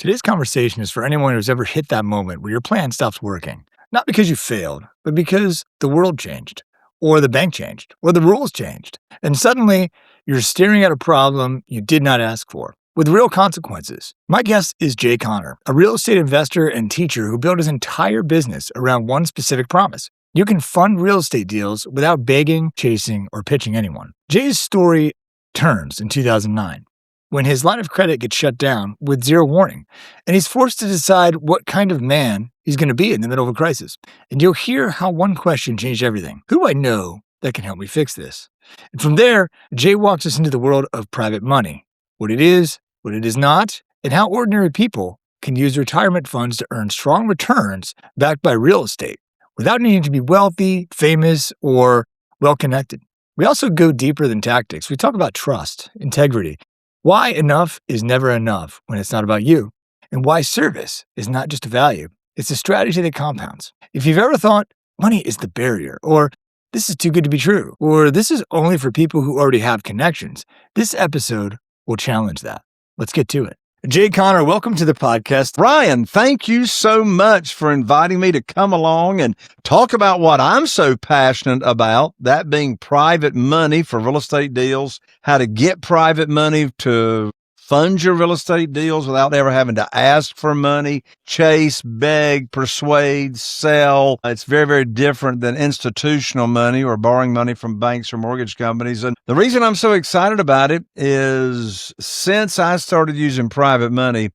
Today's conversation is for anyone who's ever hit that moment where your plan stops working. Not because you failed, but because the world changed, or the bank changed, or the rules changed. And suddenly, you're staring at a problem you did not ask for, with real consequences. My guest is Jay Conner, a real estate investor and teacher who built his entire business around one specific promise. You can fund real estate deals without begging, chasing, or pitching anyone. Jay's story turns in 2009. When his line of credit gets shut down with zero warning, and he's forced to decide what kind of man he's going to be in the middle of a crisis. And you'll hear how one question changed everything. Who do I know that can help me fix this? And from there, Jay walks us into the world of private money, what it is not, and how ordinary people can use retirement funds to earn strong returns backed by real estate without needing to be wealthy, famous, or well-connected. We also go deeper than tactics. We talk about trust, integrity, why enough is never enough when it's not about you, and why service is not just a value, it's a strategy that compounds. If you've ever thought money is the barrier, or this is too good to be true, or this is only for people who already have connections, this episode will challenge that. Let's get to it. Jay Conner, welcome to the podcast. Ryan, thank you so much for inviting me to come along and talk about what I'm so passionate about, that being private money for real estate deals, how to get private money to fund your real estate deals without ever having to ask for money, chase, beg, persuade, sell. It's very, very different than institutional money or borrowing money from banks or mortgage companies. And the reason I'm so excited about it is since I started using private money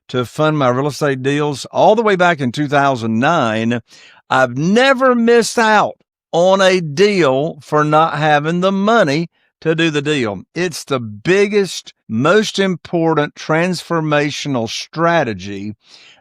to fund my real estate deals all the way back in 2009, I've never missed out on a deal for not having the money to do the deal. It's the biggest, most important transformational strategy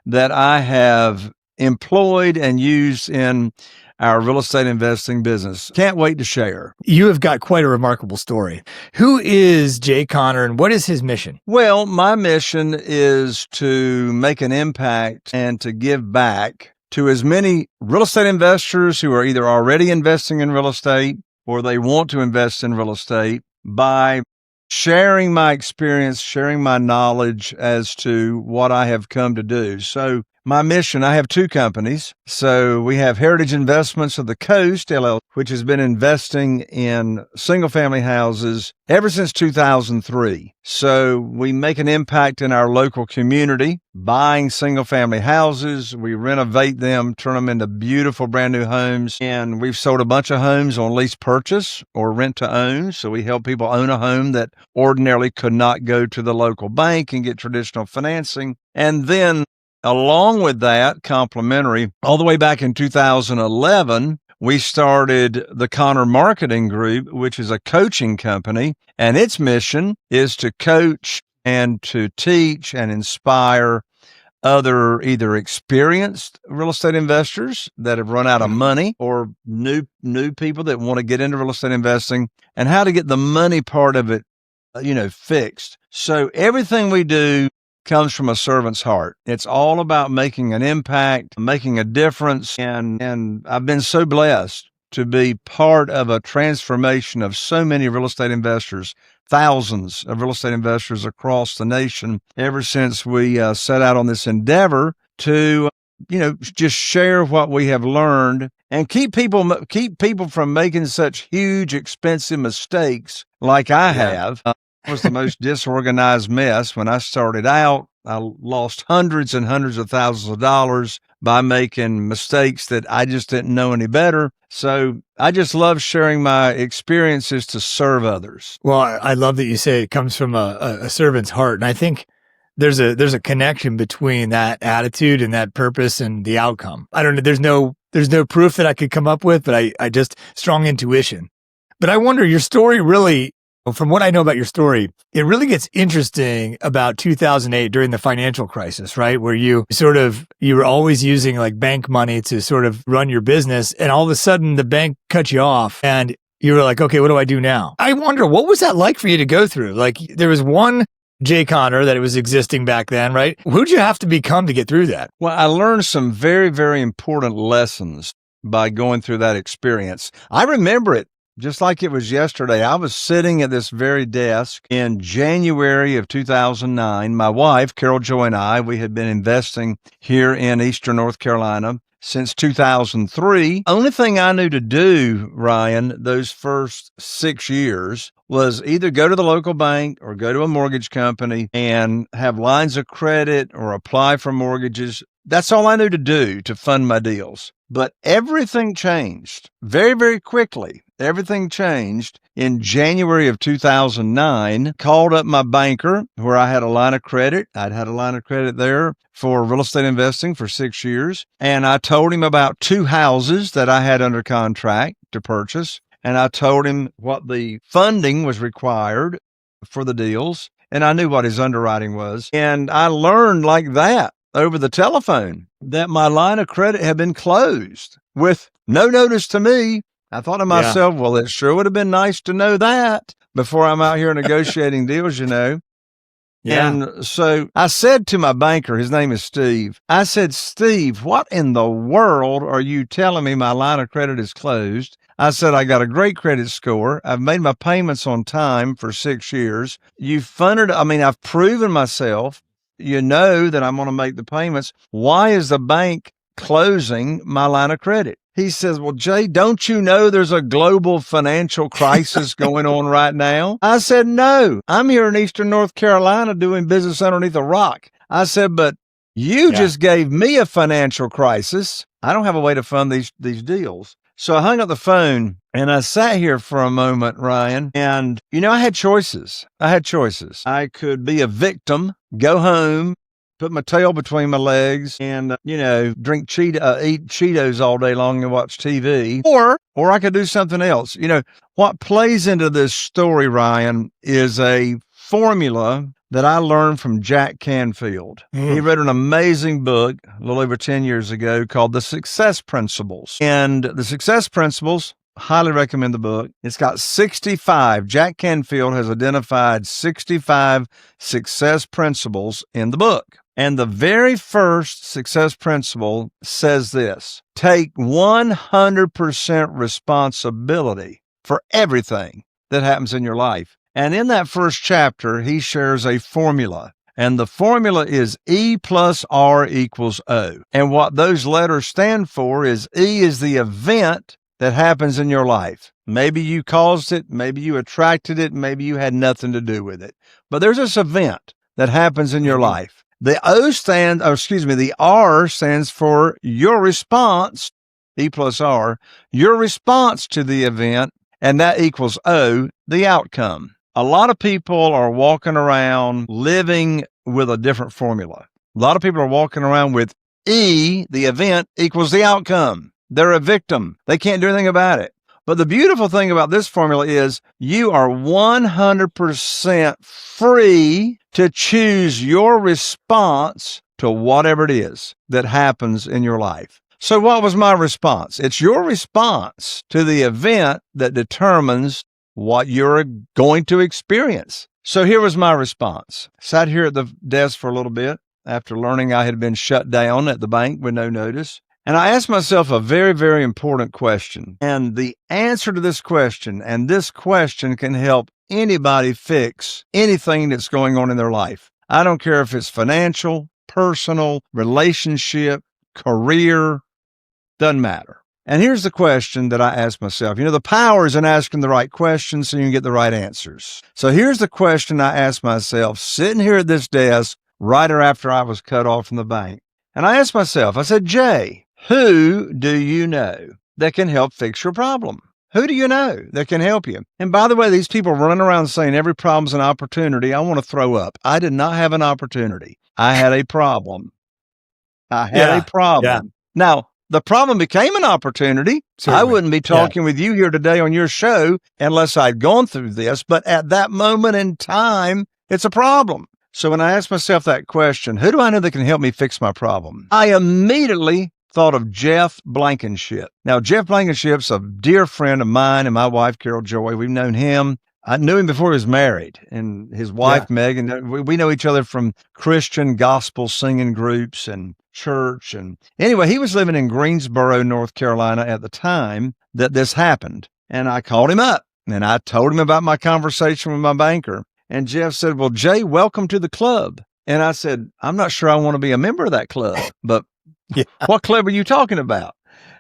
that I have employed and used in our real estate investing business. Can't wait to share. You have got quite a remarkable story. Who is Jay Conner and what is his mission? Well, my mission is to make an impact and to give back to as many real estate investors who are either already investing in real estate or they want to invest in real estate by sharing my experience, sharing my knowledge as to what I have come to do. So my mission, I have two companies. So we have Heritage Investments of the Coast, LLC, which has been investing in single-family houses ever since 2003. So we make an impact in our local community, buying single-family houses. We renovate them, turn them into beautiful brand new homes. And we've sold a bunch of homes on lease purchase or rent to own. So we help people own a home that ordinarily could not go to the local bank and get traditional financing. And then along with that, complementary, all the way back in 2011, we started the Conner Marketing Group, which is a coaching company, and its mission is to coach and to teach and inspire other either experienced real estate investors that have run out of money or new people that want to get into real estate investing and how to get the money part of it, fixed. So everything we do comes from a servant's heart. It's all about making an impact, making a difference. And I've been so blessed to be part of a transformation of so many real estate investors, thousands of real estate investors across the nation ever since we set out on this endeavor to, just share what we have learned and keep people from making such huge, expensive mistakes like I have. Was the most disorganized mess. When I started out, I lost hundreds and hundreds of thousands of dollars by making mistakes that I just didn't know any better. So I just love sharing my experiences to serve others. Well, I love that you say it comes from a servant's heart. And I think there's a connection between that attitude and that purpose and the outcome. I don't know. There's no proof that I could come up with, but I just strong intuition. But I wonder, your story really, from what I know about your story, it really gets interesting about 2008 during the financial crisis, right? Where you were always using like bank money to sort of run your business. And all of a sudden the bank cut you off and you were like, okay, what do I do now? I wonder, what was that like for you to go through? Like there was one Jay Conner that it was existing back then, right? Who'd you have to become to get through that? Well, I learned some very, very important lessons by going through that experience. I remember it just like it was yesterday. I was sitting at this very desk in January of 2009. My wife, Carol Joy, and I, we had been investing here in Eastern North Carolina since 2003. Only thing I knew to do, Ryan, those first 6 years was either go to the local bank or go to a mortgage company and have lines of credit or apply for mortgages. That's all I knew to do to fund my deals. But everything changed very, very quickly. Everything changed in January of 2009. Called up my banker where I had a line of credit. I'd had a line of credit there for real estate investing for 6 years. And I told him about 2 houses that I had under contract to purchase. And I told him what the funding was required for the deals. And I knew what his underwriting was. And I learned like that over the telephone that my line of credit had been closed with no notice to me. I thought to myself, well, it sure would have been nice to know that before I'm out here negotiating deals, Yeah. And so I said to my banker, his name is Steve, I said, Steve, what in the world are you telling me my line of credit is closed? I said, I got a great credit score. I've made my payments on time for 6 years. I've proven myself. You know that I'm going to make the payments. Why is the bank closing my line of credit? He says, well, Jay, don't you know there's a global financial crisis going on right now? I said, no, I'm here in Eastern North Carolina doing business underneath a rock. I said, but you just gave me a financial crisis. I don't have a way to fund these deals. So I hung up the phone and I sat here for a moment, Ryan, and, I had choices. I could be a victim, go home, put my tail between my legs and, eat Cheetos all day long and watch TV, or I could do something else. What plays into this story, Ryan, is a formula that I learned from Jack Canfield. He wrote an amazing book a little over 10 years ago called The Success Principles. And The Success Principles, highly recommend the book. It's got 65. Jack Canfield has identified 65 success principles in the book. And the very first success principle says this: take 100% responsibility for everything that happens in your life. And in that first chapter, he shares a formula. And the formula is E plus R equals O. And what those letters stand for is E is the event that happens in your life. Maybe you caused it, maybe you attracted it, maybe you had nothing to do with it. But there's this event that happens in your life. The R stands for your response, E plus R, your response to the event, and that equals O, the outcome. A lot of people are walking around living with a different formula. A lot of people are walking around with E, the event, equals the outcome. They're a victim. They can't do anything about it. But the beautiful thing about this formula is you are 100% free to choose your response to whatever it is that happens in your life. So what was my response? It's your response to the event that determines what you're going to experience. So here was my response. Sat here at the desk for a little bit after learning I had been shut down at the bank with no notice. And I asked myself a very, very important question. And the answer to this question, and this question can help anybody fix anything that's going on in their life. I don't care if it's financial, personal, relationship, career, doesn't matter. And here's the question that I asked myself. The power is in asking the right questions so you can get the right answers. So here's the question I asked myself sitting here at this desk right after I was cut off from the bank. And I asked myself, I said, Jay, who do you know that can help fix your problem? Who do you know that can help you? And by the way, these people running around saying every problem's an opportunity, I want to throw up. I did not have an opportunity. I had a problem. Yeah. Now, the problem became an opportunity. Certainly. I wouldn't be talking with you here today on your show unless I'd gone through this. But at that moment in time, it's a problem. So when I asked myself that question, who do I know that can help me fix my problem? I immediately thought of Jeff Blankenship. Now, Jeff Blankenship's a dear friend of mine and my wife, Carol Joy. We've known him. I knew him before he was married, and his wife, Megan. We know each other from Christian gospel singing groups and church. And anyway, he was living in Greensboro, North Carolina at the time that this happened. And I called him up and I told him about my conversation with my banker. And Jeff said, well, Jay, welcome to the club. And I said, I'm not sure I want to be a member of that club, but Yeah. what club are you talking about?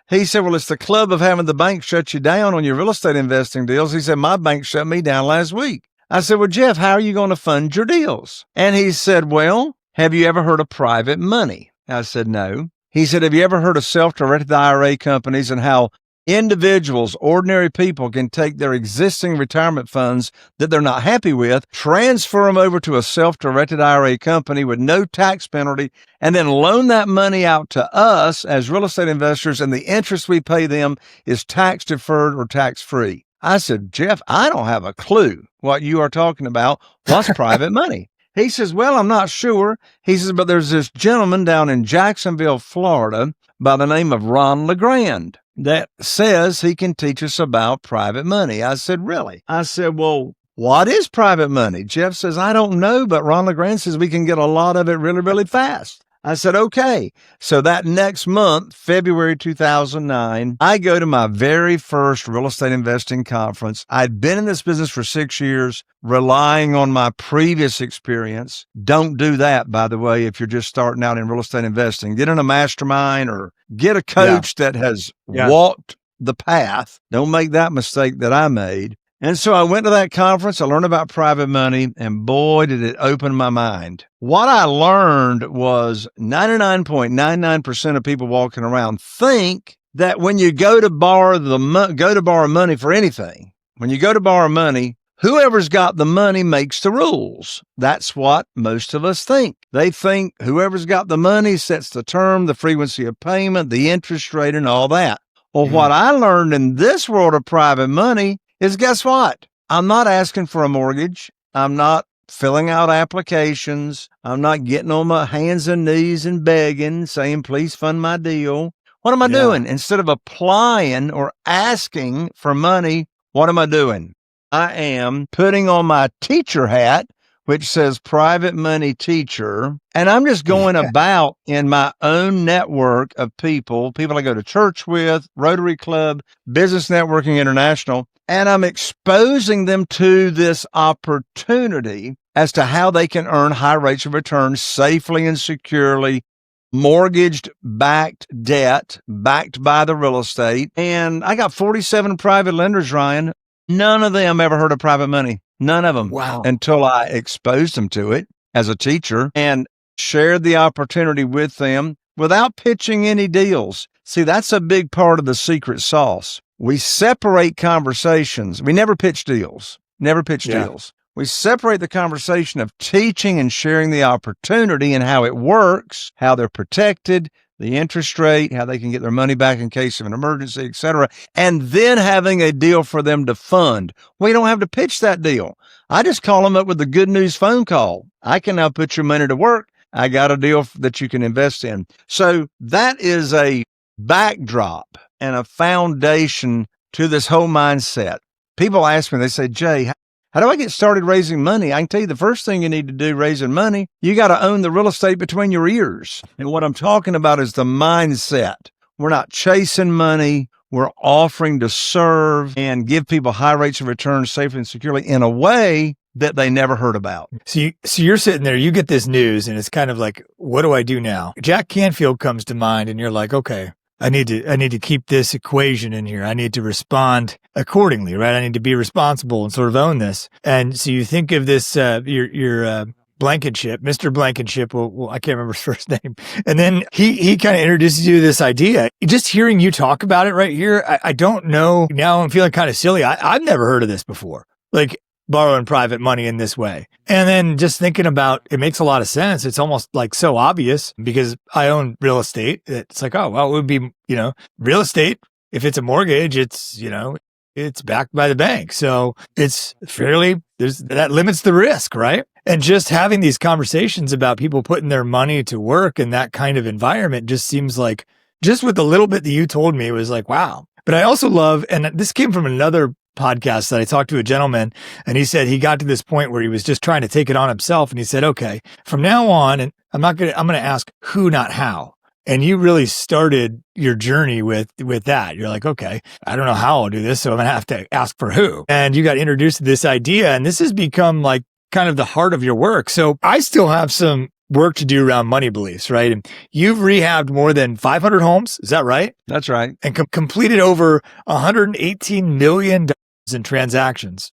He said, well, it's the club of having the bank shut you down on your real estate investing deals. He said, my bank shut me down last week. I said, well, Jeff, how are you going to fund your deals? And he said, well, have you ever heard of private money? I said, no. He said, have you ever heard of self-directed IRA companies and how individuals, ordinary people, can take their existing retirement funds that they're not happy with, transfer them over to a self-directed IRA company with no tax penalty, and then loan that money out to us as real estate investors, and the interest we pay them is tax deferred or tax free? I said, Jeff, I don't have a clue what you are talking about. What's private money? He says, well, I'm not sure. He says, but there's this gentleman down in Jacksonville, Florida, by the name of Ron LeGrand, that says he can teach us about private money. I said, really? I said, well, what is private money? Jeff says, I don't know, but Ron LeGrand says we can get a lot of it really, really fast. I said, okay. So that next month, February 2009, I go to my very first real estate investing conference. I'd been in this business for 6 years, relying on my previous experience. Don't do that, by the way, if you're just starting out in real estate investing. Get in a mastermind or get a coach that has walked the path. Don't make that mistake that I made. And so I went to that conference. I learned about private money, and boy, did it open my mind. What I learned was 99.99% of people walking around think that when you go to borrow money for anything, when you go to borrow money, whoever's got the money makes the rules. That's what most of us think. They think whoever's got the money sets the term, the frequency of payment, the interest rate, and all that. Well, what I learned in this world of private money is, guess what? I'm not asking for a mortgage. I'm not filling out applications. I'm not getting on my hands and knees and begging, saying, please fund my deal. What am I doing? Instead of applying or asking for money, what am I doing? I am putting on my teacher hat, which says private money teacher. And I'm just going about in my own network of people I go to church with, Rotary Club, Business Networking International, and I'm exposing them to this opportunity as to how they can earn high rates of return safely and securely, mortgaged backed debt, backed by the real estate. And I got 47 private lenders, Ryan. None of them ever heard of private money. None of them. Wow. Until I exposed them to it as a teacher and shared the opportunity with them without pitching any deals. See, that's a big part of the secret sauce. We separate conversations. We never pitch deals. Deals. We separate the conversation of teaching and sharing the opportunity and how it works, how they're protected, the interest rate, how they can get their money back in case of an emergency, et cetera, and then having a deal for them to fund. We don't have to pitch that deal. I just call them up with a good news phone call. I can now put your money to work. I got a deal that you can invest in. So that is a backdrop and a foundation to this whole mindset. People ask me, they say, Jay, how do I get started raising money? I can tell you the first thing you need to do raising money, you got to own the real estate between your ears. And what I'm talking about is the mindset. We're not chasing money. We're offering to serve and give people high rates of return safely and securely in a way that they never heard about. So you're sitting there, you get this news and it's kind of like, what do I do now? Jack Canfield comes to mind and you're like, okay, I need to keep this equation in here. I need to respond accordingly, right? I need to be responsible and sort of own this. And so you think of this, your Blankenship, Mr. Blankenship. Well, I can't remember his first name. And then he kind of introduces you to this idea. Just hearing you talk about it right here, I don't know. Now I'm feeling kind of silly. I've never heard of this before. Like borrowing private money in this way. And then just thinking about it makes a lot of sense. It's almost like so obvious because I own real estate. It's like, oh, well, it would be, real estate. If it's a mortgage, it's, it's backed by the bank. So it's that limits the risk, right? And just having these conversations about people putting their money to work in that kind of environment just seems like, just with the little bit that you told me, it was like, wow. But I also love, and this came from another podcast that I talked to a gentleman, and he said he got to this point where he was just trying to take it on himself. And he said, okay, from now on, and I'm going to ask who, not how. And you really started your journey with that. You're like, okay, I don't know how I'll do this, so I'm going to have to ask for who. And you got introduced to this idea, and this has become like kind of the heart of your work. So I still have some work to do around money beliefs, right? And you've rehabbed more than 500 homes. Is that right? That's right. And completed over $118 million in transactions.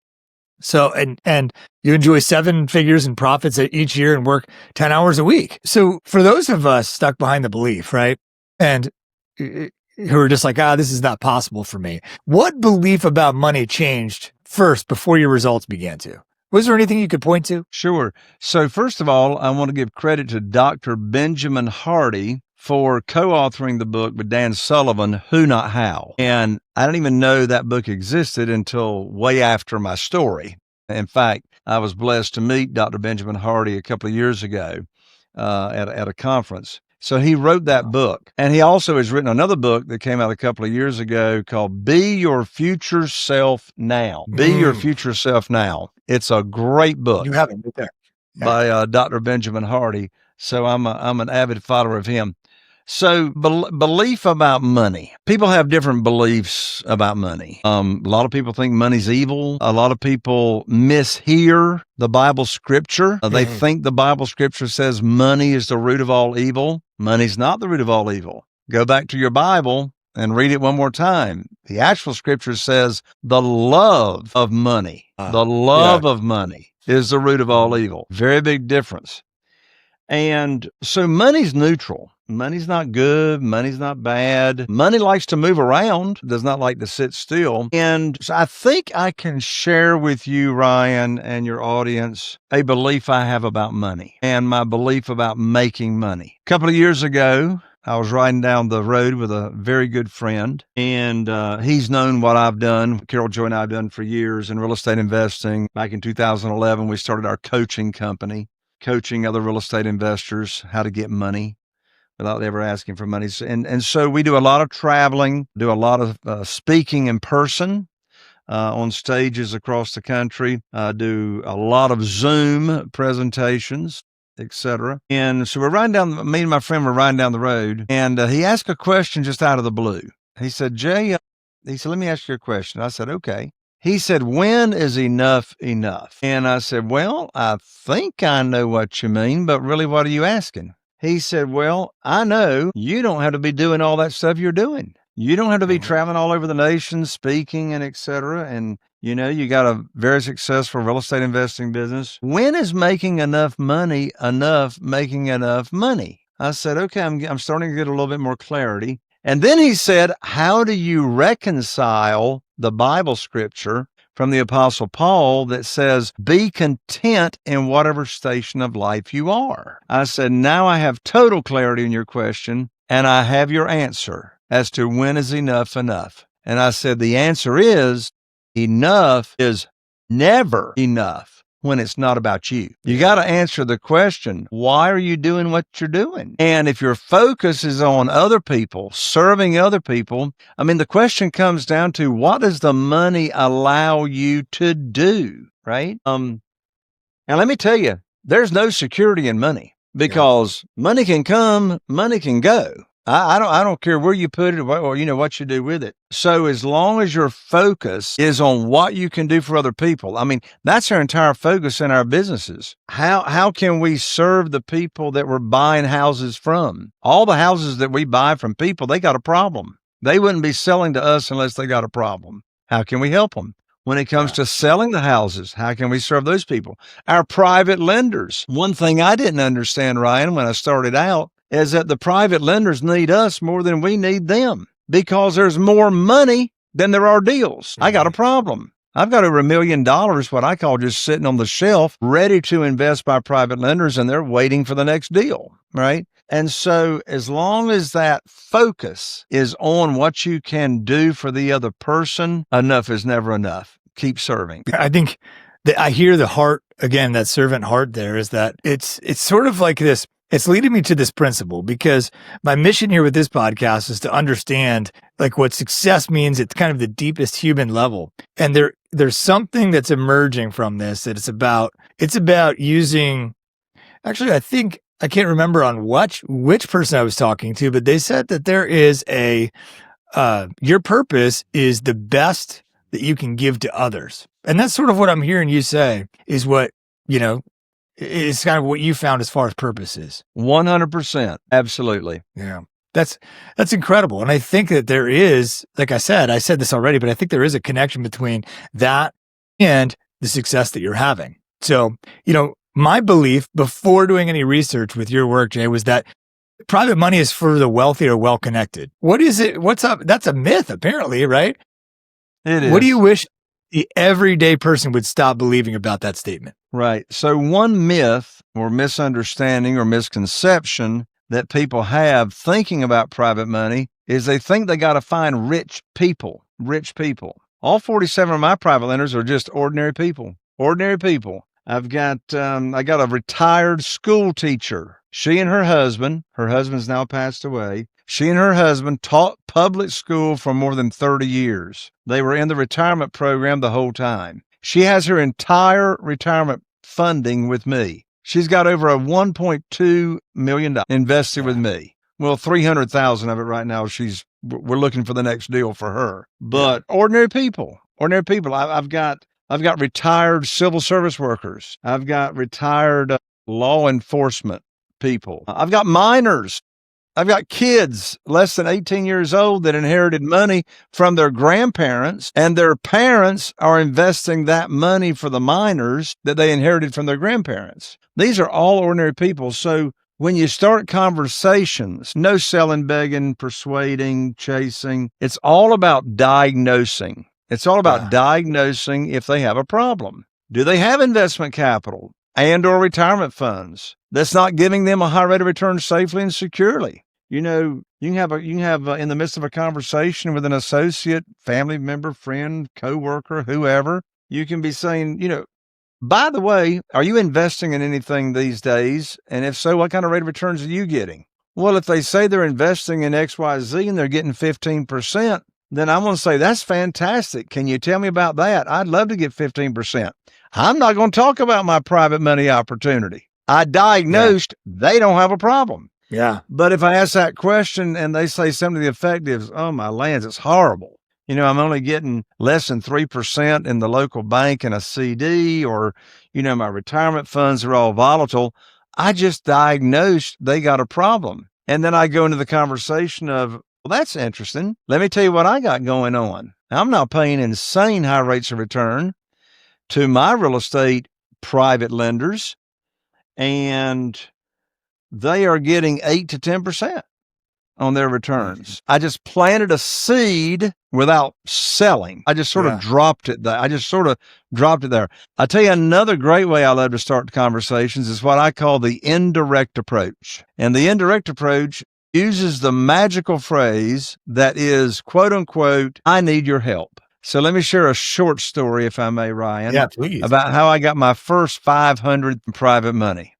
So, and you enjoy 7 figures in profits each year and work 10 hours a week. So for those of us stuck behind the belief, right? And who are just like, this is not possible for me. What belief about money changed first before your results began to? Was there anything you could point to? Sure. So first of all, I want to give credit to Dr. Benjamin Hardy for co-authoring the book with Dan Sullivan, Who Not How. And I didn't even know that book existed until way after my story. In fact, I was blessed to meet Dr. Benjamin Hardy a couple of years ago at a conference. So he wrote that book. And he also has written another book that came out a couple of years ago called Be Your Future Self Now. Be Your Future Self Now. It's a great book. You have it right there. Yeah. By Dr. Benjamin Hardy. So I'm an avid follower of him. So belief about money. People have different beliefs about money. A lot of people think money's evil. A lot of people mishear the Bible scripture. They think the Bible scripture says money is the root of all evil. Money's not the root of all evil. Go back to your Bible and read it one more time. The actual scripture says the love of money, of money is the root of all evil. Very big difference. And so money's neutral. Money's not good. Money's not bad. Money likes to move around, does not like to sit still. And so I think I can share with you, Ryan, and your audience, a belief I have about money and my belief about making money. A couple of years ago, I was riding down the road with a very good friend, and he's known what I've done. Carol Joy and I have done for years in real estate investing. Back in 2011, we started our coaching company, coaching other real estate investors how to get money without ever asking for money. And so we do a lot of traveling, do a lot of speaking in person on stages across the country, do a lot of Zoom presentations, etc. And so me and my friend were riding down the road, and he asked a question just out of the blue. He said, Jay, let me ask you a question. I said, okay. He said, when is enough enough? And I said, well, I think I know what you mean, but really, what are you asking? He said, well, I know you don't have to be doing all that stuff you're doing. You don't have to be traveling all over the nation, speaking and et cetera. And, you got a very successful real estate investing business. When is making enough money making enough money? I said, okay, I'm starting to get a little bit more clarity. And then he said, how do you reconcile the Bible scripture from the Apostle Paul that says, be content in whatever station of life you are? I said, now I have total clarity in your question, and I have your answer as to when is enough enough. And I said, the answer is enough is never enough when it's not about you. You got to answer the question, why are you doing what you're doing? And if your focus is on other people, serving other people, the question comes down to, what does the money allow you to do, right? And let me tell you, there's no security in money, because money can come, money can go. I don't care where you put it or what you do with it. So as long as your focus is on what you can do for other people, that's our entire focus in our businesses. How can we serve the people that we're buying houses from? All the houses that we buy from people, they got a problem. They wouldn't be selling to us unless they got a problem. How can we help them? When it comes to selling the houses, how can we serve those people? Our private lenders. One thing I didn't understand, Ryan, when I started out, is that the private lenders need us more than we need them, because there's more money than there are deals. I got a problem. I've got over $1 million, what I call just sitting on the shelf, ready to invest by private lenders, and they're waiting for the next deal, right? And so as long as that focus is on what you can do for the other person, enough is never enough. Keep serving. I think that I hear the heart, again, that servant heart there, is that it's sort of like this. It's leading me to this principle, because my mission here with this podcast is to understand like what success means at kind of the deepest human level. And there's something that's emerging from this, that it's about using, actually, I think I can't remember on which person I was talking to, but they said that there is your purpose is the best that you can give to others. And that's sort of what I'm hearing you say is what, is kind of what you found as far as purpose is. 100%. Absolutely. Yeah. That's incredible. And I think that there is, like I said this already, but I think there is a connection between that and the success that you're having. So, my belief before doing any research with your work, Jay, was that private money is for the wealthy or well-connected. What is it? What's up? That's a myth, apparently, right? It is. What do you wish the everyday person would stop believing about that statement? Right. So one myth or misunderstanding or misconception that people have thinking about private money is they think they got to find rich people. All 47 of my private lenders are just ordinary people. I got a retired school teacher. She and her husband's now passed away. She and her husband taught public school for more than 30 years. They were in the retirement program the whole time. She has her entire retirement funding with me. She's got over a $1.2 million invested with me. Well, 300,000 of it right now. We're looking for the next deal for her. But ordinary people. I've got retired civil service workers. I've got retired law enforcement people. I've got minors. I've got kids less than 18 years old that inherited money from their grandparents, and their parents are investing that money for the minors that they inherited from their grandparents. These are all ordinary people. So when you start conversations, no selling, begging, persuading, chasing, it's all about diagnosing. It's all about diagnosing if they have a problem. Do they have investment capital and or retirement funds that's not giving them a high rate of return safely and securely? You can have in the midst of a conversation with an associate, family member, friend, coworker, whoever, you can be saying, by the way, are you investing in anything these days? And if so, what kind of rate of returns are you getting? Well, if they say they're investing in XYZ and they're getting 15%, then I'm going to say, that's fantastic. Can you tell me about that? I'd love to get 15%. I'm not going to talk about my private money opportunity. I diagnosed they don't have a problem. Yeah. But if I ask that question and they say something to the effect is, oh, my lands, it's horrible. I'm only getting less than 3% in the local bank and a CD, or, my retirement funds are all volatile. I just diagnosed they got a problem. And then I go into the conversation of, well, that's interesting. Let me tell you what I got going on. I'm not paying insane high rates of return to my real estate private lenders, and they are getting 8 to 10% on their returns. I just planted a seed without selling. I just sort of dropped it there. I tell you, another great way I love to start conversations is what I call the indirect approach. And the indirect approach uses the magical phrase that is, quote unquote, I need your help. So let me share a short story, if I may, Ryan. Yeah, please. About how I got my first 500 in private money.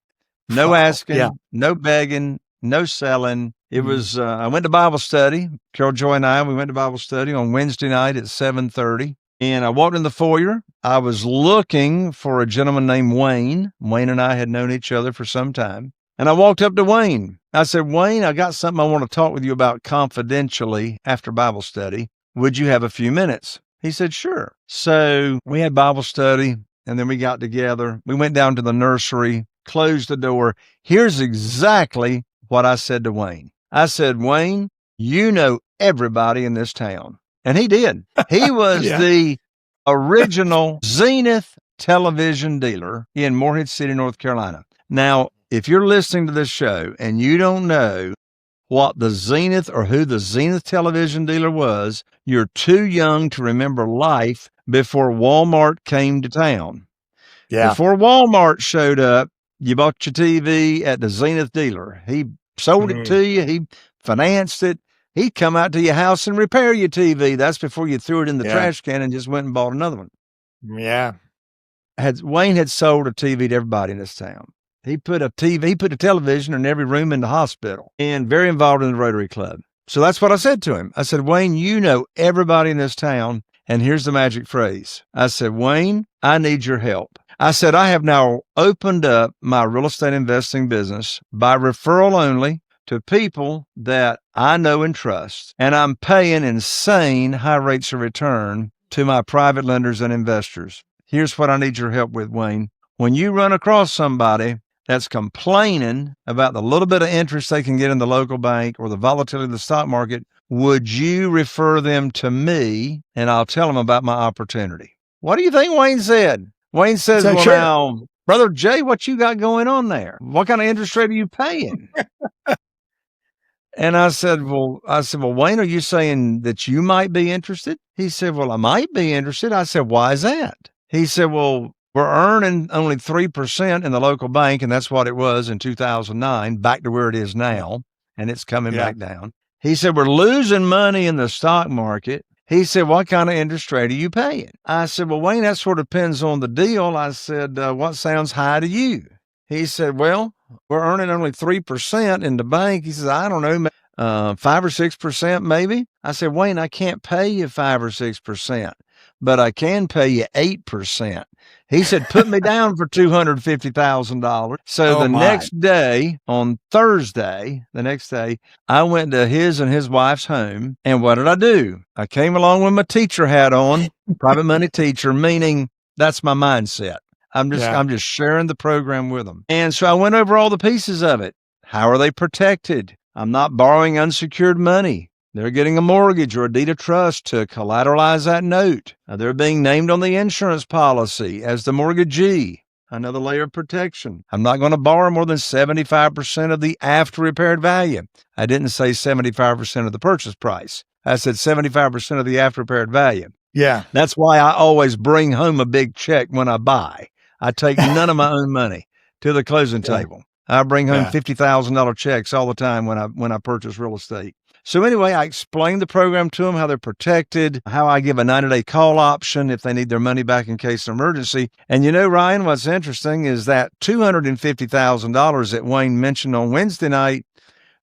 No asking, no begging, no selling. It was, I went to Bible study. Carol Joy and we went to Bible study on Wednesday night at 7:30. And I walked in the foyer. I was looking for a gentleman named Wayne. Wayne and I had known each other for some time. And I walked up to Wayne. I said, Wayne, I got something I want to talk with you about confidentially after Bible study. Would you have a few minutes? He said, sure. So we had Bible study, and then we got together. We went down to the nursery, closed the door. Here's exactly what I said to Wayne. I said, Wayne, you know everybody in this town. And he did. He was the original Zenith television dealer in Morehead City, North Carolina. Now, if you're listening to this show and you don't know what the Zenith or who the Zenith television dealer was, you're too young to remember life before Walmart came to town. Yeah. Before Walmart showed up, you bought your TV at the Zenith dealer. He sold it to you. He financed it. He'd come out to your house and repair your TV. That's before you threw it in the trash can and just went and bought another one. Yeah. Wayne had sold a TV to everybody in this town. He put a television in every room in the hospital, and very involved in the Rotary Club. So that's what I said to him. I said, Wayne, you know everybody in this town. And here's the magic phrase. I said, Wayne, I need your help. I said, I have now opened up my real estate investing business by referral only to people that I know and trust, and I'm paying insane high rates of return to my private lenders and investors. Here's what I need your help with, Wayne. When you run across somebody that's complaining about the little bit of interest they can get in the local bank or the volatility of the stock market, would you refer them to me and I'll tell them about my opportunity? What do you think Wayne said? Wayne says, So well, sure. now, Brother Jay, what you got going on there? What kind of interest rate are you paying? And I said, well, Wayne, are you saying that you might be interested? He said, well, I might be interested. I said, why is that? He said, well, we're earning only 3% in the local bank, and that's what it was in 2009, back to where it is now, and it's coming back down. He said, we're losing money in the stock market. He said, what kind of interest rate are you paying? I said, well, Wayne, that sort of depends on the deal. I said, what sounds high to you? He said, well, we're earning only 3% in the bank. He says, I don't know, 5 or 6% maybe. I said, Wayne, I can't pay you 5 or 6%, but I can pay you 8%. He said, put me down for $250,000. So next day, on Thursday, I went to his and his wife's home. And what did I do? I came along with my teacher hat on, private money teacher, meaning that's my mindset. I'm just sharing the program with them. And so I went over all the pieces of it. How are they protected? I'm not borrowing unsecured money. They're getting a mortgage or a deed of trust to collateralize that note. They're being named on the insurance policy as the mortgagee, another layer of protection. I'm not going to borrow more than 75% of the after repaired value. I didn't say 75% of the purchase price. I said 75% of the after repaired value. Yeah. That's why I always bring home a big check when I buy. I take none of my own money to the closing table. I bring home $50,000 checks all the time when I purchase real estate. So anyway, I explained the program to them, how they're protected, how I give a 90-day call option if they need their money back in case of emergency. And you know, Ryan, what's interesting is that $250,000 that Wayne mentioned on Wednesday night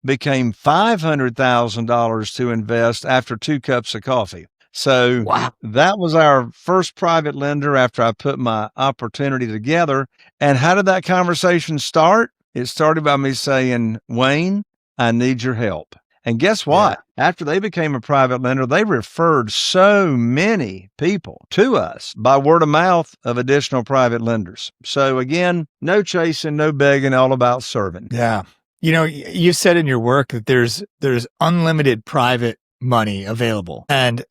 became $500,000 to invest after 2 cups of coffee. So that was our first private lender after I put my opportunity together. And how did that conversation start? It started by me saying, Wayne, I need your help. And guess what? After they became a private lender, they referred so many people to us by word of mouth of additional private lenders. So again, no chasing, no begging, all about serving. Yeah. You know, you said in your work that there's unlimited private money available. And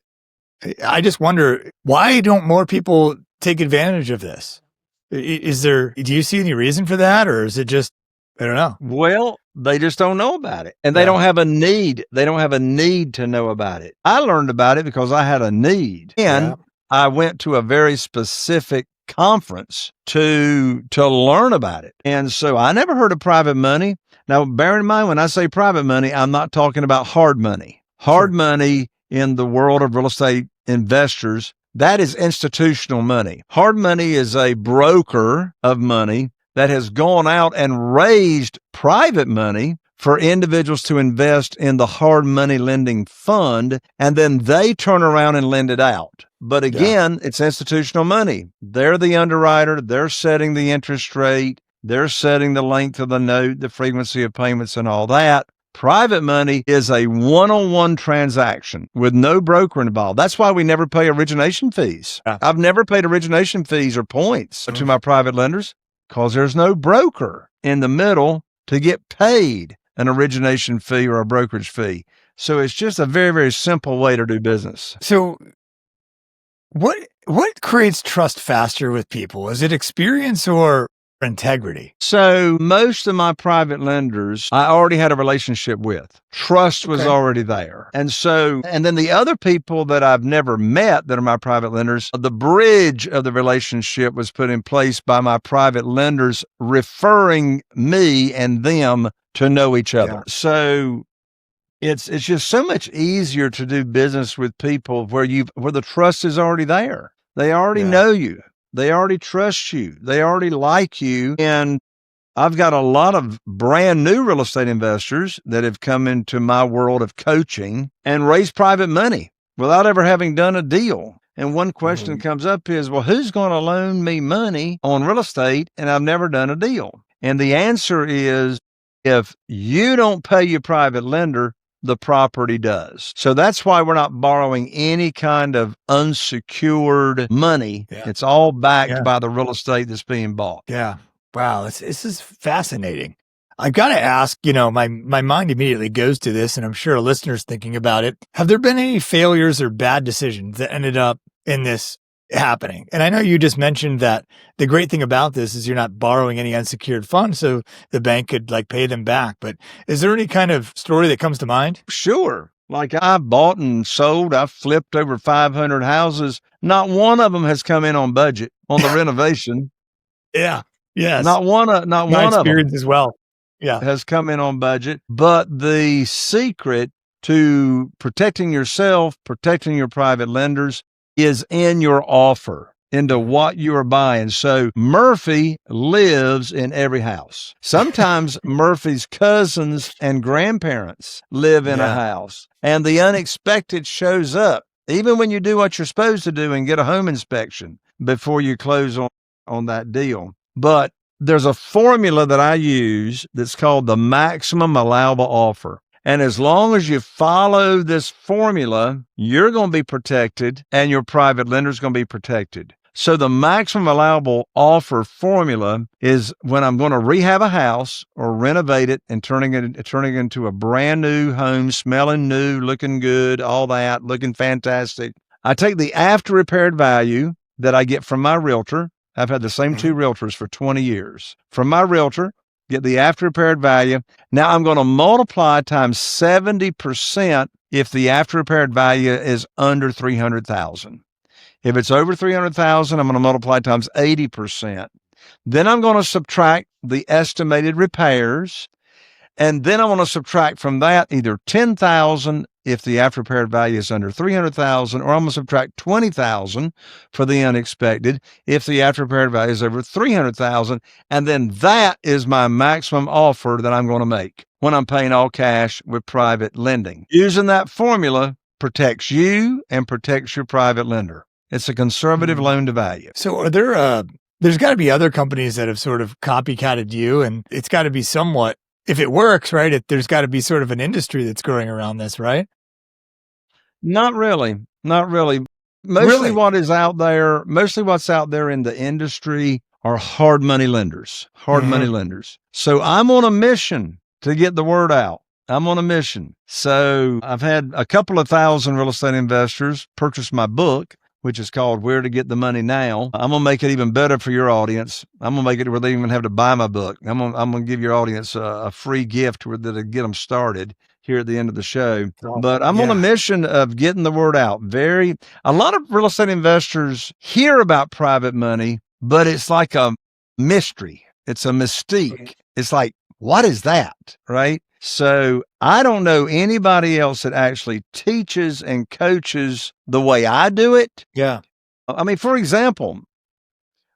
I just wonder, why don't more people take advantage of this? Do you see any reason for that? Or is it just, I don't know. Well, they just don't know about it. And they don't have a need. They don't have a need to know about it. I learned about it because I had a need. And I went to a very specific conference to learn about it. And so I never heard of private money. Now, bear in mind, when I say private money, I'm not talking about hard money. Hard money in the world of real estate investors, that is institutional money. Hard money is a broker of money that has gone out and raised private money for individuals to invest in the hard money lending fund, and then they turn around and lend it out. But again, it's institutional money. They're the underwriter. They're setting the interest rate. They're setting the length of the note, the frequency of payments, and all that. Private money is a one-on-one transaction with no broker involved. That's why we never pay origination fees. I've never paid origination fees or points to my private lenders because there's no broker in the middle to get paid an origination fee or a brokerage fee. So it's just a very, very simple way to do business. So what creates trust faster with people? Is it experience or integrity? So most of my private lenders, I already had a relationship with. Trust was already there. And then the other people that I've never met that are my private lenders, the bridge of the relationship was put in place by my private lenders referring me and them to know each other. So it's just so much easier to do business with people where the trust is already there. They already know you. They already trust you. They already like you. And I've got a lot of brand new real estate investors that have come into my world of coaching and raised private money without ever having done a deal. And one question that comes up is, well, who's going to loan me money on real estate and I've never done a deal? And the answer is, if you don't pay your private lender, the property does. So that's why we're not borrowing any kind of unsecured money. Yeah. It's all backed Yeah. by the real estate that's being bought. Yeah. Wow. This is fascinating. I've got to ask, my mind immediately goes to this, and I'm sure a listener's thinking about it. Have there been any failures or bad decisions that ended up in this happening? And I know you just mentioned that the great thing about this is you're not borrowing any unsecured funds, so the bank could pay them back. But is there any kind of story that comes to mind? Sure. Like, I've bought and sold, I've flipped over 500 houses. Not one of them has come in on budget on the renovation. Yeah. Yes. Not one of them as well. Yeah. has come in on budget. But the secret to protecting yourself, protecting your private lenders, is in your offer, into what you are buying. So Murphy lives in every house. Sometimes Murphy's cousins and grandparents live in a house, and the unexpected shows up, even when you do what you're supposed to do and get a home inspection before you close on that deal. But there's a formula that I use that's called the maximum allowable offer. And as long as you follow this formula, you're going to be protected and your private lender is going to be protected. So the maximum allowable offer formula is when I'm going to rehab a house or renovate it and turning it into a brand new home, smelling new, looking good, all that, looking fantastic. I take the after repaired value that I get from my realtor. I've had the same two realtors for 20 years. From my realtor, get the after repaired value. Now I'm going to multiply times 70% if the after repaired value is under $300,000. If it's over $300,000, I'm going to multiply times 80%. Then I'm going to subtract the estimated repairs. And then I want to subtract from that either $10,000 if the after repaired value is under $300,000, or I'm going to subtract $20,000 for the unexpected if the after repaired value is over $300,000. And then that is my maximum offer that I'm going to make when I'm paying all cash with private lending. Using that formula protects you and protects your private lender. It's a conservative loan to value. So are there's got to be other companies that have sort of copycatted you, and it's got to be somewhat, if it works, right, there's got to be sort of an industry that's growing around this, right? Not really. Mostly what's out there in the industry are hard money lenders. So I'm on a mission to get the word out. I'm on a mission. So I've had a couple of thousand real estate investors purchase my book, which is called Where to Get the Money Now. I'm going to make it even better for your audience. I'm going to make it where they even have to buy my book. I'm going to give your audience a free gift that'll get them started here at the end of the show. But I'm on a mission of getting the word out. A lot of real estate investors hear about private money, but it's like a mystery. It's a mystique. It's like, what is that? Right? So I don't know anybody else that actually teaches and coaches the way I do it. Yeah. I mean, for example,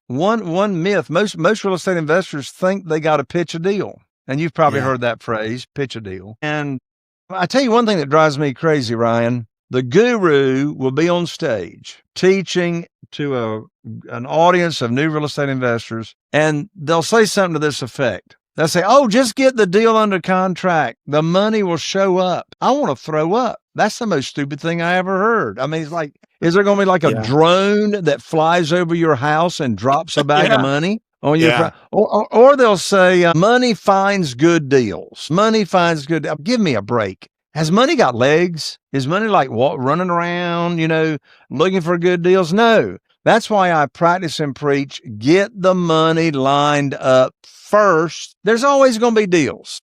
one myth, most real estate investors think they got to pitch a deal. And you've probably heard that phrase, pitch a deal. And I tell you one thing that drives me crazy, Ryan. The guru will be on stage teaching to an audience of new real estate investors, and they'll say something to this effect. They'll say, oh, just get the deal under contract. The money will show up. I want to throw up. That's the most stupid thing I ever heard. I mean, it's like, is there going to be like a drone that flies over your house and drops a bag of money on your or they'll say, money finds good deals. Money finds good. Give me a break. Has money got legs? Is money like running around, looking for good deals? No. That's why I practice and preach, get the money lined up first. There's always going to be deals.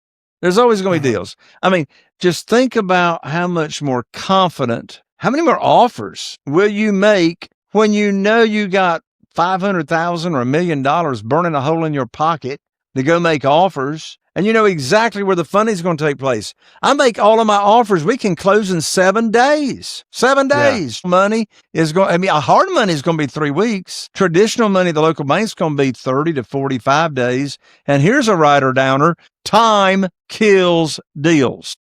I mean, just think about how much more confident, how many more offers will you make when you know you got $500,000 or $1 million burning a hole in your pocket to go make offers, and you know exactly where the funding is going to take place. I make all of my offers. We can close in 7 days. 7 days. Money is hard money is going to be 3 weeks. Traditional money, the local bank's going to be 30 to 45 days. And here's a rider downer. Time kills deals.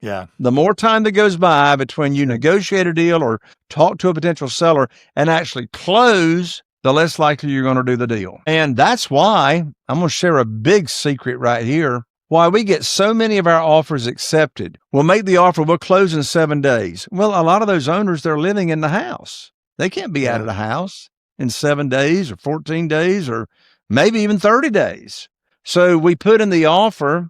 Yeah. The more time that goes by between you negotiate a deal or talk to a potential seller and actually close, the less likely you're going to do the deal. And that's why I'm going to share a big secret right here. Why we get so many of our offers accepted. We'll make the offer, we'll close in 7 days. Well, a lot of those owners, they're living in the house. They can't be out of the house in 7 days or 14 days or maybe even 30 days. So we put in the offer,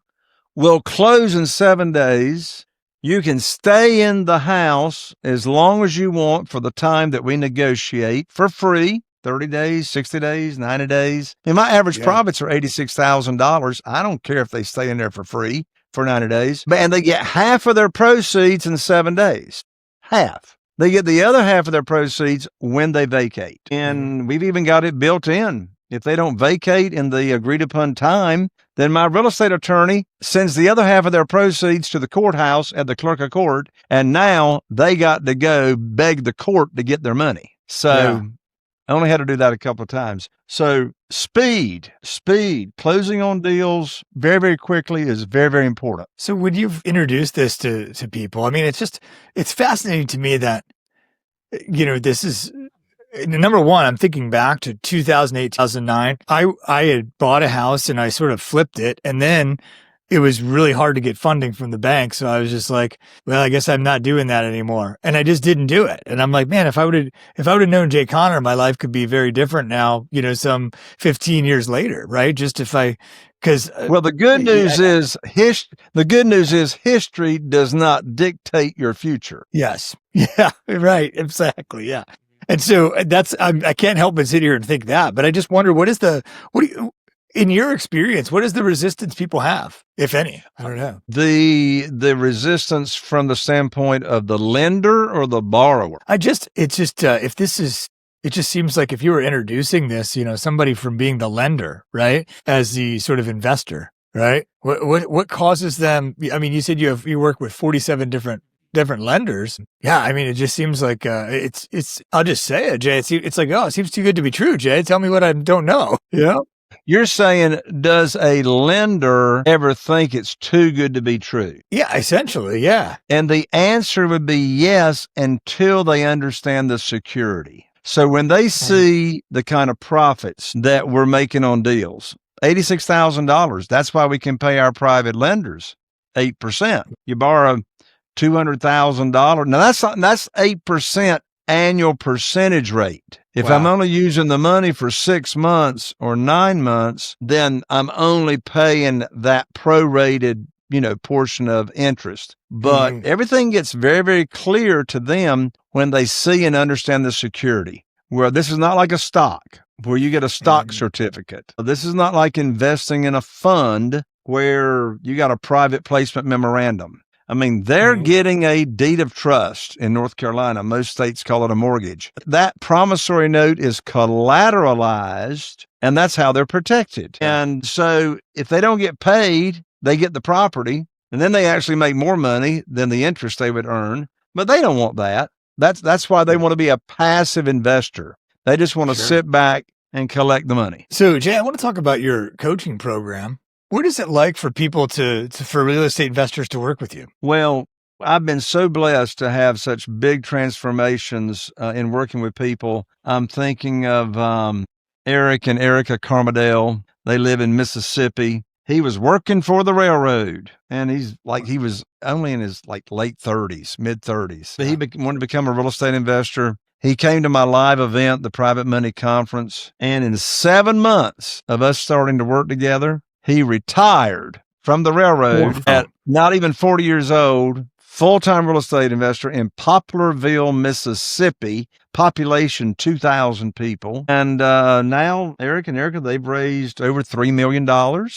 we'll close in 7 days. You can stay in the house as long as you want for the time that we negotiate for free, 30 days, 60 days, 90 days. And my average profits are $86,000. I don't care if they stay in there for free for 90 days. And they get half of their proceeds in 7 days. Half. They get the other half of their proceeds when they vacate. And we've even got it built in. If they don't vacate in the agreed upon time, then my real estate attorney sends the other half of their proceeds to the courthouse at the clerk of court. And now they got to go beg the court to get their money. So I only had to do that a couple of times. So speed, closing on deals very, very quickly is very, very important. So when you've introduced this to people, I mean, it's fascinating to me that, this is, number one, I'm thinking back to 2008, 2009. I had bought a house and I sort of flipped it, and then it was really hard to get funding from the bank. So I was just like, well, I guess I'm not doing that anymore. And I just didn't do it. And I'm like, man, if I would have known Jay Conner, my life could be very different now, some 15 years later, right? Just Well, the good news is history does not dictate your future. Yes. Yeah, right. Exactly. Yeah. And so I can't help but sit here and think that, but I just wonder, in your experience, what is the resistance people have, if any? I don't know. The resistance from the standpoint of the lender or the borrower? It just seems like if you were introducing this, somebody from being the lender, right, as the sort of investor, right? What causes them? I mean, you said you work with 47 different lenders. Yeah, I mean, it just seems like it's. I'll just say it, Jay. It's like, oh, it seems too good to be true, Jay. Tell me what I don't know. Yeah. You're saying, does a lender ever think it's too good to be true? Yeah, essentially, yeah. And the answer would be yes, until they understand the security. So when they see the kind of profits that we're making on deals, $86,000, that's why we can pay our private lenders 8%. You borrow $200,000. Now that's 8% annual percentage rate. If I'm only using the money for 6 months or 9 months, then I'm only paying that prorated, portion of interest. But everything gets very, very clear to them when they see and understand the security. Where this is not like a stock where you get a stock certificate. This is not like investing in a fund where you got a private placement memorandum. I mean, they're getting a deed of trust in North Carolina. Most states call it a mortgage. That promissory note is collateralized, and that's how they're protected. And so if they don't get paid, they get the property, and then they actually make more money than the interest they would earn. But they don't want that. That's why they want to be a passive investor. They just want to sit back and collect the money. So, Jay, I want to talk about your coaching program. What is it like for people for real estate investors to work with you? Well, I've been so blessed to have such big transformations in working with people. I'm thinking of Eric and Erica Carmadale. They live in Mississippi. He was working for the railroad, and he was only in his late 30s, mid 30s. He wanted to become a real estate investor. He came to my live event, the Private Money Conference, and in 7 months of us starting to work together, he retired from the railroad at not even 40 years old, full-time real estate investor in Poplarville, Mississippi, population 2,000 people. And now Eric and Erica, they've raised over $3 million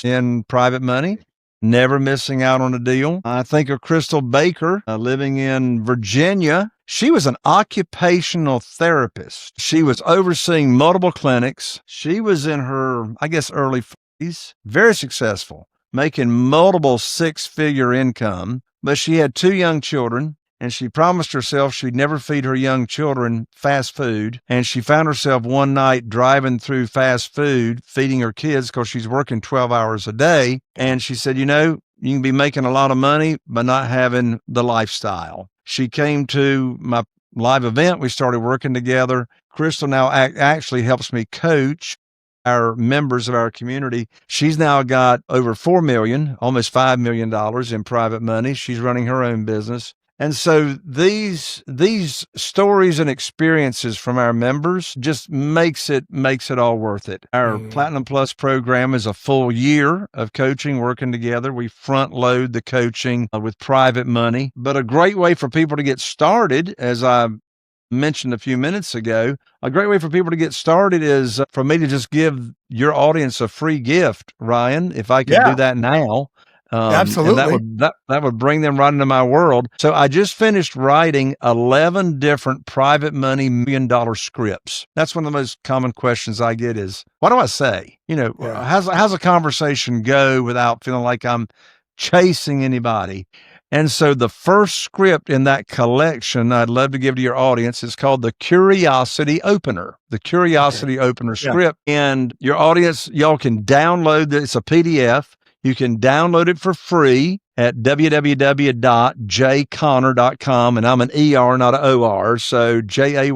in private money, never missing out on a deal. I think of Crystal Baker, living in Virginia. She was an occupational therapist. She was overseeing multiple clinics. She was in her, early 40s, very successful, making multiple 6-figure income. But she had 2 young children, and she promised herself she'd never feed her young children fast food. And she found herself one night driving through fast food, feeding her kids because she's working 12 hours a day. And she said, you can be making a lot of money, but not having the lifestyle. She came to my live event. We started working together. Crystal now actually helps me coach our members of our community. She's now got over $4 million, almost $5 million in private money. She's running her own business. And so these stories and experiences from our members just makes it all worth it. Our Platinum Plus program is a full year of coaching, working together. We front load the coaching with private money, but a great way for people to get started, as I mentioned a few minutes ago, a great way for people to get started is for me to just give your audience a free gift, Ryan, if I could do that now. Absolutely. And that would bring them right into my world. So I just finished writing 11 different private money $1 million scripts. That's one of the most common questions I get is, what do I say? How's a conversation go without feeling like I'm chasing anybody? And so the first script in that collection I'd love to give to your audience is called the Curiosity Opener, Opener script. And your audience, y'all can download it. It's a PDF. You can download it for free at www.jayconner.com. And I'm an ER, not an OR. So JAY.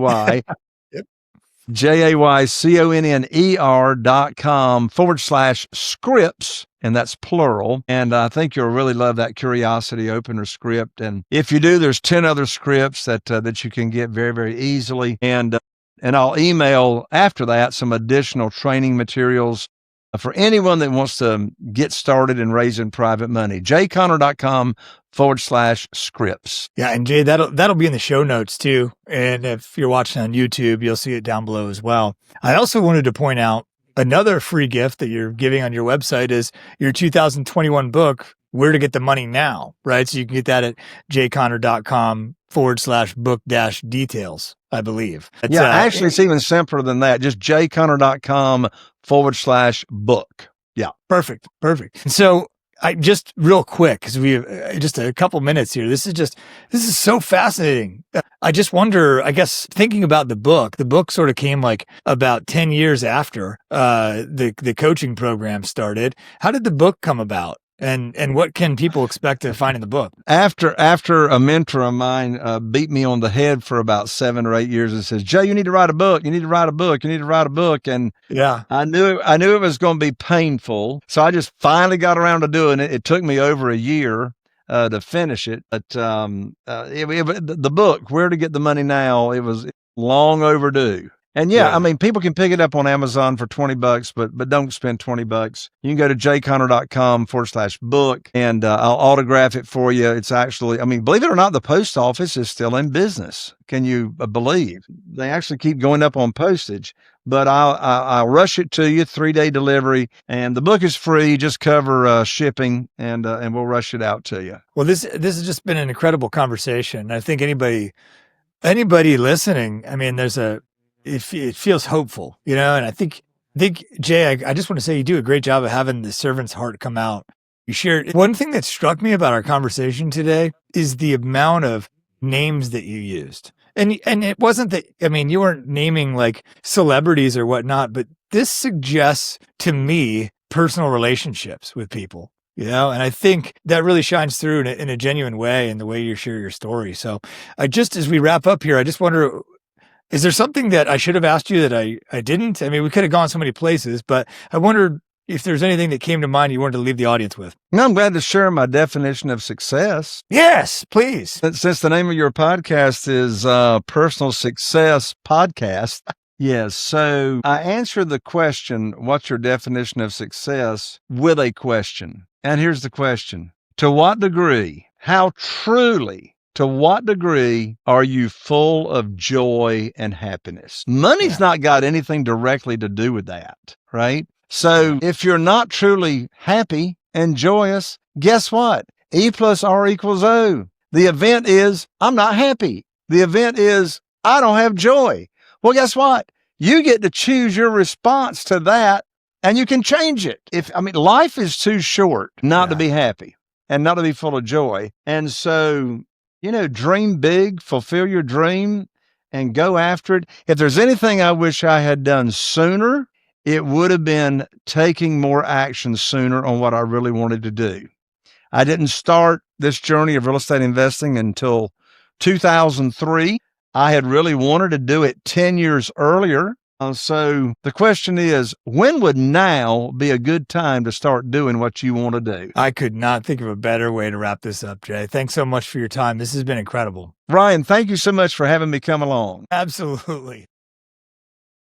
JAYCONNER.com/scripts. And that's plural. And I think you'll really love that Curiosity Opener script. And if you do, there's 10 other scripts that you can get very, very easily. And I'll email after that some additional training materials for anyone that wants to get started in raising private money. jayconner.com/scripts. Yeah. And Jay, that'll be in the show notes too. And if you're watching on YouTube, you'll see it down below as well. I also wanted to point out another free gift that you're giving on your website is your 2021 book, Where to Get the Money Now, right? So you can get that at jayconner.com/book-details, I believe. Actually, it's even simpler than that. Just jayconner.com/book. Yeah. Perfect. So I just real quick, because we have just a couple minutes here. This is so fascinating. I just wonder, I guess, thinking about the book sort of came like about 10 years after the coaching program started. How did the book come about? And what can people expect to find in the book? After a mentor of mine beat me on the head for about 7 or 8 years and says, "Jay, you need to write a book. You need to write a book. You need to write a book." And yeah, I knew it was going to be painful. So I just finally got around to doing it. It took me over a year to finish it. But the book, Where to Get the Money Now, it was long overdue. And I mean, people can pick it up on Amazon for $20, but don't spend $20. You can go to jayconner.com/book and I'll autograph it for you. It's actually, I mean, believe it or not, the post office is still in business. Can you believe? They actually keep going up on postage, but I'll rush it to you, 3-day delivery, and the book is free. Just cover shipping and we'll rush it out to you. Well, this has just been an incredible conversation. I think anybody listening, I mean, it feels hopeful, and I think Jay, I just want to say you do a great job of having the servant's heart come out. You shared one thing that struck me about our conversation today is the amount of names that you used. And it wasn't that, I mean, you weren't naming like celebrities or whatnot, but this suggests to me personal relationships with people, and I think that really shines through in a genuine way in the way you share your story. So as we wrap up here, I just wonder, is there something that I should have asked you that I didn't? I mean, we could have gone so many places, but I wondered if there's anything that came to mind you wanted to leave the audience with. No, I'm glad to share my definition of success. Yes, please. Since the name of your podcast is Personal Success Podcast. Yes. So I answered the question, what's your definition of success, with a question. And here's the question. To what degree, to what degree are you full of joy and happiness? Money's not got anything directly to do with that, right? So if you're not truly happy and joyous, guess what? E plus R equals O. The event is, I'm not happy. The event is, I don't have joy. Well, guess what? You get to choose your response to that and you can change it. Life is too short not to be happy and not to be full of joy. And so, dream big, fulfill your dream, and go after it. If there's anything I wish I had done sooner, it would have been taking more action sooner on what I really wanted to do. I didn't start this journey of real estate investing until 2003. I had really wanted to do it 10 years earlier. So the question is, when would now be a good time to start doing what you want to do? I could not think of a better way to wrap this up, Jay. Thanks so much for your time. This has been incredible. Ryan, thank you so much for having me come along. Absolutely.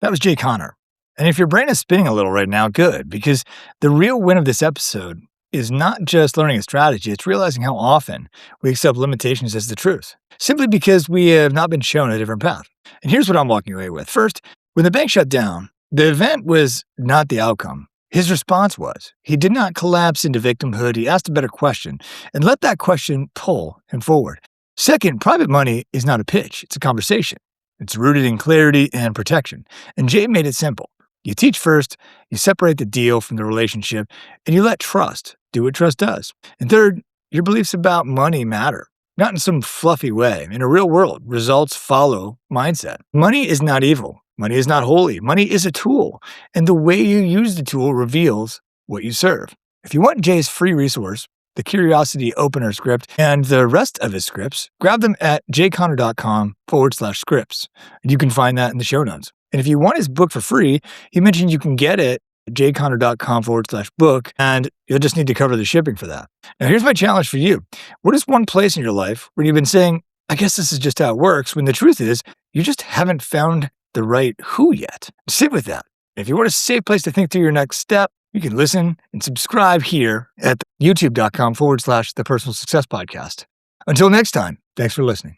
That was Jay Connor. And if your brain is spinning a little right now, good, because the real win of this episode is not just learning a strategy, it's realizing how often we accept limitations as the truth, simply because we have not been shown a different path. And here's what I'm walking away with. First, when the bank shut down, the event was not the outcome. His response was. He did not collapse into victimhood. He asked a better question and let that question pull him forward. Second, private money is not a pitch, it's a conversation. It's rooted in clarity and protection. And Jay made it simple. You teach first, you separate the deal from the relationship, and you let trust do what trust does. And third, your beliefs about money matter. Not in some fluffy way. In a real world, results follow mindset. Money is not evil. Money is not holy. Money is a tool. And the way you use the tool reveals what you serve. If you want Jay's free resource, the Curiosity Opener script, and the rest of his scripts, grab them at jconnor.com/scripts. And you can find that in the show notes. And if you want his book for free, he mentioned you can get it at jconnor.com/book, and you'll just need to cover the shipping for that. Now, here's my challenge for you. What is one place in your life where you've been saying, I guess this is just how it works, when the truth is, you just haven't found the right who yet? Sit with that. If you want a safe place to think through your next step, you can listen and subscribe here at youtube.com/the Personal Success Podcast. Until next time, thanks for listening.